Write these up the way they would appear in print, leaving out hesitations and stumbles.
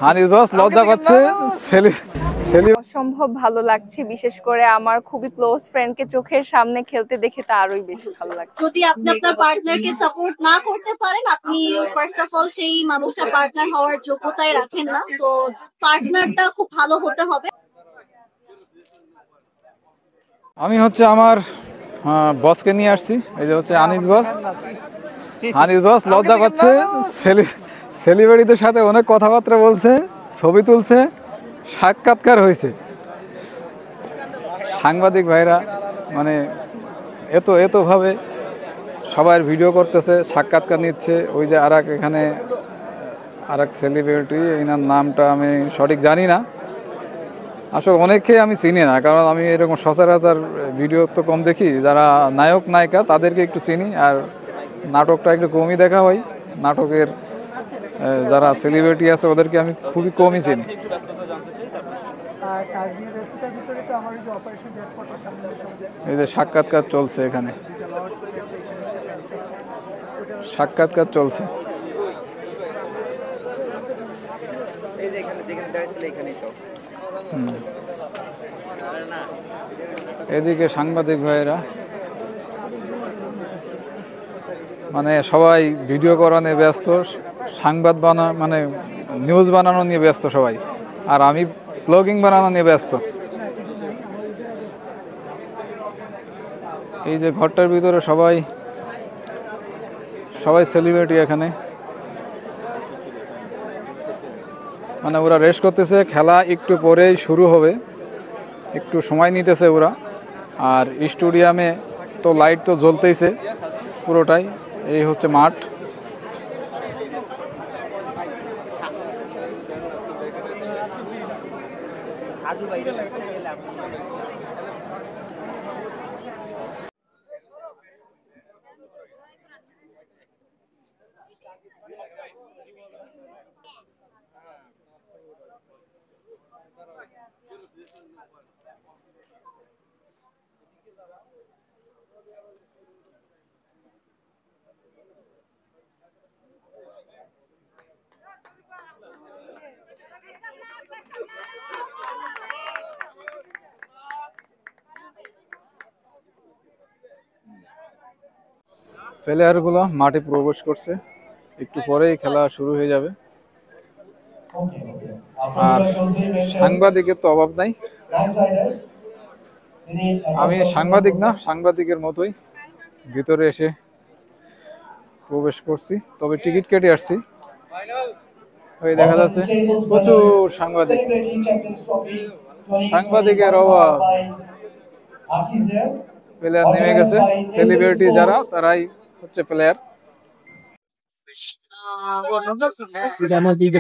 হানিফ বস লজ্জা পাচ্ছে। অসম্ভব ভালো লাগছে, বিশেষ করে আমার খুবই ক্লোজ ফ্রেন্ডকে চোখের সামনে খেলতে দেখে তো আরোই বেশি ভালো লাগছে। যদি আপনি আপনার পার্টনারকে সাপোর্ট না করতে পারেন, আপনি ফার্স্ট অফ অল সেই মানুষটা পার্টনার হওয়ার যোগ্যতায় রাখেন না। তো পার্টনারটা খুব ভালো হতে হবে। আমি হচ্ছে আমার বসকে নিয়ে আসছি, এই যে হচ্ছে আনিস বস। আনিস বস লজ্জা পাচ্ছে, সেলিব্রিটিদের সাথে অনেক কথাবার্তা বলছে, ছবি তুলছে, সাক্ষাৎকার হয়েছে। সাংবাদিক ভাইরা মানে এতভাবে সবার ভিডিও করতেছে, সাক্ষাৎকার নিচ্ছে। ওই যে এখানে আরেক সেলিব্রিটি, এনার নামটা আমি সঠিক জানি না, আসলে অনেককে আমি চিনি না, কারণ আমি এরকম সচরাচর ভিডিও তো কম দেখি। যারা নায়ক নায়িকা তাদেরকে একটু চিনি, আর নাটকটা একটু কমই দেখা হয়। নাটকের যারা সেলিব্রিটি আছে ওদেরকে আমি খুবই কমই চিনি। এই যে সাক্ষাৎকার চলছে, এখানে সাক্ষাৎকার চলছে। এদিকে সাংবাদিক ভাইয়েরা মানে সবাই ভিডিও করা নিয়ে ব্যস্ত, মানে নিউজ বানানো নিয়ে ব্যস্ত সবাই, আর আমি ব্লগিং বানানো নিয়ে ব্যস্ত। এই যে ঘরটার ভিতরে সবাই সেলিব্রিটি এখানে, মানে ওরা রেস্ট করতেছে। খেলা একটু পরেই শুরু হবে, একটু সময় নিতেছে ওরা। আর স্টেডিয়ামে তো লাইট তো জ্বলতেইছে পুরোটাই। এই হচ্ছে মাঠ। প্লেয়ারগুলো মাঠে প্রবেশ করছে, একটু পরেই খেলা শুরু হয়ে যাবে। আর সাংবাদিকের তো অভাব নাই। আমি সাংবাদিক না, সাংবাদিকের মতোই ভিতরে এসে প্রবেশ করছি, তবে টিকিট কেটে আসছি। ওই দেখা যাচ্ছে প্রচুর সাংবাদিকের অভাব। প্লেয়ার নেমে গেছে, সেলিব্রিটি যারা তারাই হচ্ছে প্লেয়ার।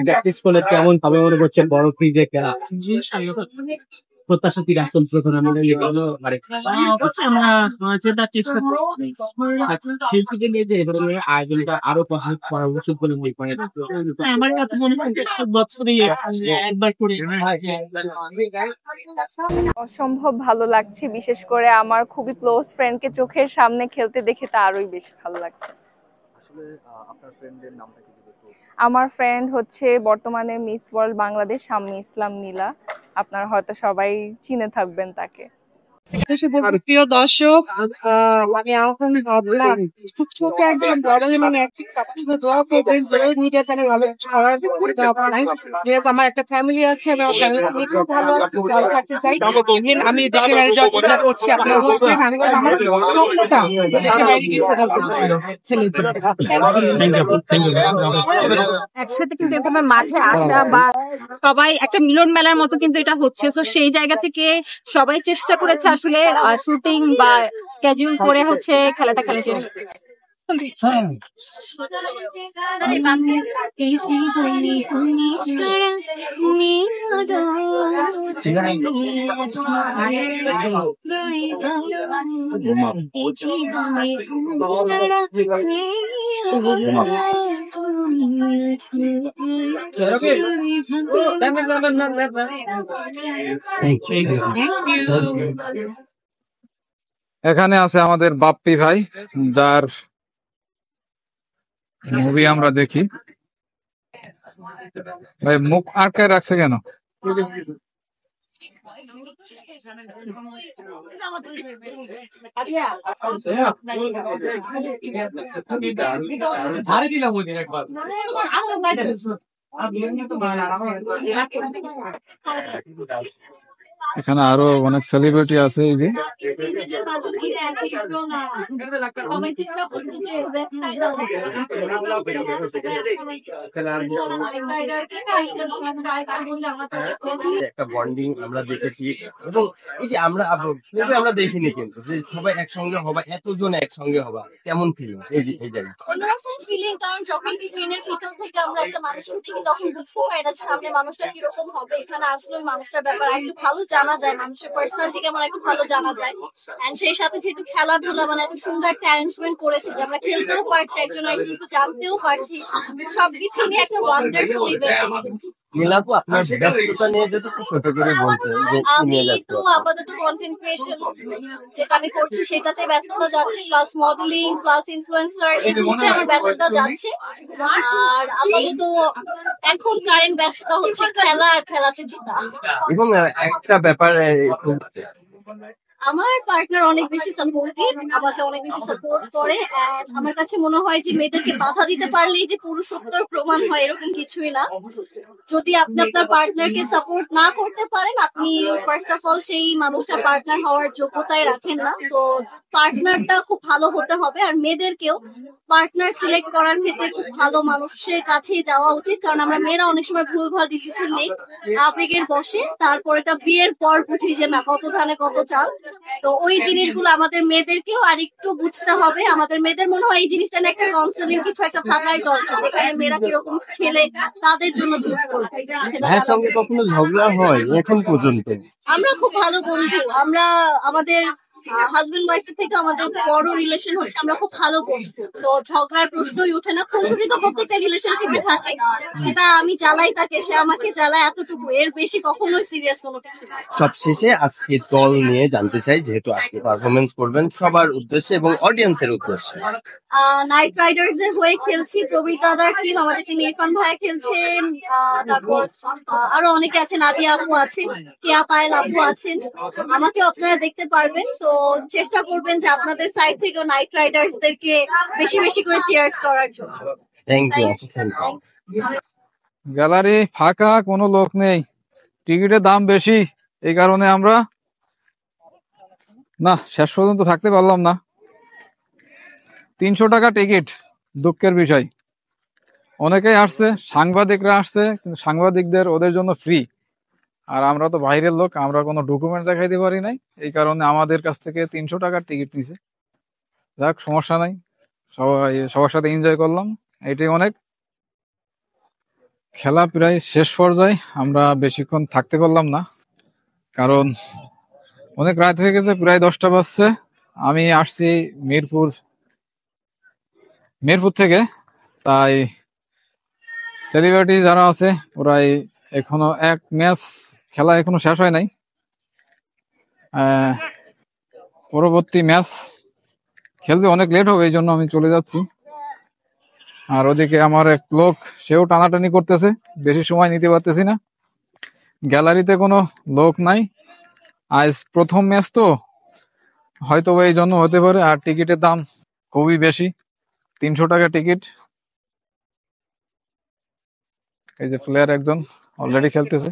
প্র্যাকটিস করলে কেমন ভাবে মনে করছেন বড় ফ্রিজে খেলা প্রত্যাশা কি রাখছেন? শিল্পীদের নিয়ে যে ধরনের আয়োজনটা আরো করা উচিত বলে মনে করেন? আমার কাছে মনে হয় বছরে একবার করে। অসম্ভব ভালো লাগছে, বিশেষ করে আমার খুবই ক্লোজ ফ্রেন্ডকে চোখের সামনে খেলতে দেখে তো আরোই বেশি ভালো লাগছে। আসলে আপনার ফ্রেন্ডের নামটা কি? আমার ফ্রেন্ড হচ্ছে বর্তমানে মিস ওয়ার্ল্ড বাংলাদেশ শাম্মী ইসলাম নীলা। আপনারা হয়তো সবাই চিনে থাকবেন তাকে। প্রিয় দর্শক, মানে এখন ভাবলাম ছোট একজন বড় মানে দোয়া করবেন মিডিয়া চ্যানেল ভালো ছড়ার দরকার নাই। যেহেতু আমার একটা ফ্যামিলি আছে, আমি আমার ফ্যামিলি খুব ভালো ভালো থাকতে চাই। আমি দেশের বাইরে যাওয়ার চেষ্টা করছি। আপনারা বলবেন আমি আমার স্বপ্নটা দেশের বাইরে গিয়ে সেটেল করতে ছেলের জন্য। একসাথে কিন্তু এভাবে মাঠে আসা বা সবাই একটা মিলন মেলার মতো কিন্তু এটা হচ্ছে। তো সেই জায়গা থেকে সবাই চেষ্টা করেছে আসলে শুটিং বা স্কেডিউল করে হচ্ছে খেলাটা খেলার চেষ্টা করেছে। এখানে আছে আমাদের বাপ্পি ভাই, যার মুভি আমরা দেখি। ভাই মুখ আটকায় রাখছে কেন? ধারে দিলাম ওই দিন একবার। এখানে আরো অনেক সেলিব্রিটি আছে, এই যে একটা বন্ডিং আমরা দেখেছি, এবং এই যে আমরা দেখিনি কিন্তু যে সবাই একসঙ্গে হবা, এতজন একসঙ্গে হবা, কেমন ফিল এই জায়গায়? অন্যরকম ফিলিং, কারণ যখন স্ক্রিনের ভিতর থেকে আমরা একটা মানুষকে দেখি তখন বুঝতে পারি না সামনে মানুষটা কিরকম হবে। এখানে আসলে ওই মানুষটার ব্যাপারে একটু ভালো জানা যায়, মানুষের পার্সোনালিটি কেমন একটু ভালো জানা যায়। এন্ড সেই সাথে যেহেতু খেলাধুলা মানে এত সুন্দর একটা অ্যারেঞ্জমেন্ট করেছে যে আমরা খেলতেও পারছি, একজন একজনকে জানতেও পারছি, সবকিছু নিয়ে একটা ওয়ান্ডারফুল ইভেন্ট। নীলাপু, আপনার ব্যস্ততা নিয়ে যদি একটু ছোট করে বলতেন যে কি আমি নিয়ে যাচ্ছে? তো আপাতত কন্টেন্ট ক্রিয়েশন যেটা আমি করছি সেটাতে ব্যস্ততা যাচ্ছে, প্লাস মডেলিং প্লাস ইনফ্লুয়েন্সার, এগুলোতে আমার ব্যস্ততা যাচ্ছে। আর আপাতত এখন কারেন্ট ব্যস্ততা হচ্ছে খেলা আর খেলাতে জেতা। এবং একটা ব্যাপার একটু আমার পার্টনার অনেক বেশি সাপোর্টিভ, আমাকে অনেক বেশি সাপোর্ট করে। আর আমার কাছে মনে হয় যে মেয়েদেরকে বাধা দিতে পারলেই যে পুরুষত্বের প্রমাণ হয় এরকম কিছুই না। যদি আপনি আপনার পার্টনারকে সাপোর্ট না করতে পারেন, আপনি ফার্স্ট অফ অল সেই মানুষটার পার্টনার হওয়ার যোগ্যতায় রাখেন না। তো পার্টনারটা খুব ভালো হতে হবে। আর মেয়েদেরকেও পার্টনার সিলেক্ট করার ক্ষেত্রে খুব ভালো মানুষের কাছেই যাওয়া উচিত, কারণ আমরা মেয়েরা অনেক সময় ভুলভাল ডিসিশন নেই আবেগের বসে, তারপরে এটা বিয়ের পর বুঝি যে না কত ধানে কত চাল। তো ওই জিনিসগুলো আমাদের মেয়েদেরকেও আর একটু বুঝতে হবে। আমাদের মেয়েদের মনে হয় এই জিনিসটা নিয়ে একটা কাউন্সেলিং কিছু একটা থাকাই দরকার, যেখানে মেয়েরা কিরকম ছেলে তাদের জন্য চুজ করবে সেটা ভাইয়ের জানা সঙ্গে দরকার। কখনো ঝগড়া হয় এখন পর্যন্ত? আমরা খুব ভালো বন্ধু, আমরা আমাদের হাজবেন্ড ওয়াইফের থেকে আমাদের বড় রিলেশন হচ্ছে আমরা খুব ভালো বন্ধু। তো ঝগড়ার প্রশ্নই ওঠে না। খুনসুটি তো প্রত্যেকটা রিলেশনশিপে থাকে, সেটা আমি জ্বালাই তাকে, সে আমাকে জ্বালায়, এতটুকু, এর বেশি কখনোই সিরিয়াস কোনো কিছু না। সবশেষে আজকে দল নিয়ে জানতে চাই, যেহেতু আজকে পারফরমেন্স করবেন সবার উদ্দেশ্যে এবং অডিয়েন্সের উদ্দেশ্যে। নাইট রাইডার্স এর হয়ে খেলছি, প্রবীর দাদার টিম, আমাদের টিম ইরফান ভাইয়া খেলছেন, তারপর আরো অনেকে আছেন, আদিয়া আপু আছেন, কেয়া পায়েল আপু আছেন, আমাকেও আপনারা দেখতে পারবেন। তো চেষ্টা করবেন যে আপনাদের সাইড থেকেও নাইট রাইডার্স দেরকে বেশি বেশি করে চিয়ার্স করার জন্য। Thank you. গ্যালারি ফাঁকা, কোনো লোক নেই, টিকিটের দাম বেশি, এই কারণে আমরা শেষ পর্যন্ত থাকতে পারলাম না। 300 টাকা টিকিট, দুঃখের বিষয়। অনেকেই আসছে, সাংবাদিকরা আসছে, কিন্তু সাংবাদিকদের ওদের জন্য ফ্রি। আর আমরা তো বাইরের লোক, আমরা কোনো ডকুমেন্ট দেখাইতে পারি নাই, এই কারণে আমাদের কাছ থেকে 300 টাকার টিকিট নিছে। যাক, সমস্যা নাই, সবার সাথে এনজয় করলাম, এটাই অনেক। খেলা প্রায় শেষ পর্যায়ে, আমরা বেশিক্ষণ থাকতে পারলাম না, কারণ অনেক রাত হয়ে গেছে, প্রায় 10টা বাজছে। আমি আসছি মিরপুর থেকে, তাই সেলিব্রিটি যারা আছে ওরাই এখনো এক ম্যাচ খেলা এখনো শেষ হয় নাই, পরবর্তী ম্যাচ খেলবে, অনেক লেট হবে, এই জন্য আমি চলে যাচ্ছি। আর ওদিকে আমার এক লোক, সেও টানাটানি করতেছে, বেশি সময় নিতে পারতেছি না। গ্যালারিতে কোনো লোক নাই, আজ প্রথম ম্যাচ তো, হয়তো এই জন্য হতে পারে। আর টিকিটের দাম খুবই বেশি, 300 টাকা টিকিট। এই যে প্লেয়ার একজন অলরেডি খেলতেছে।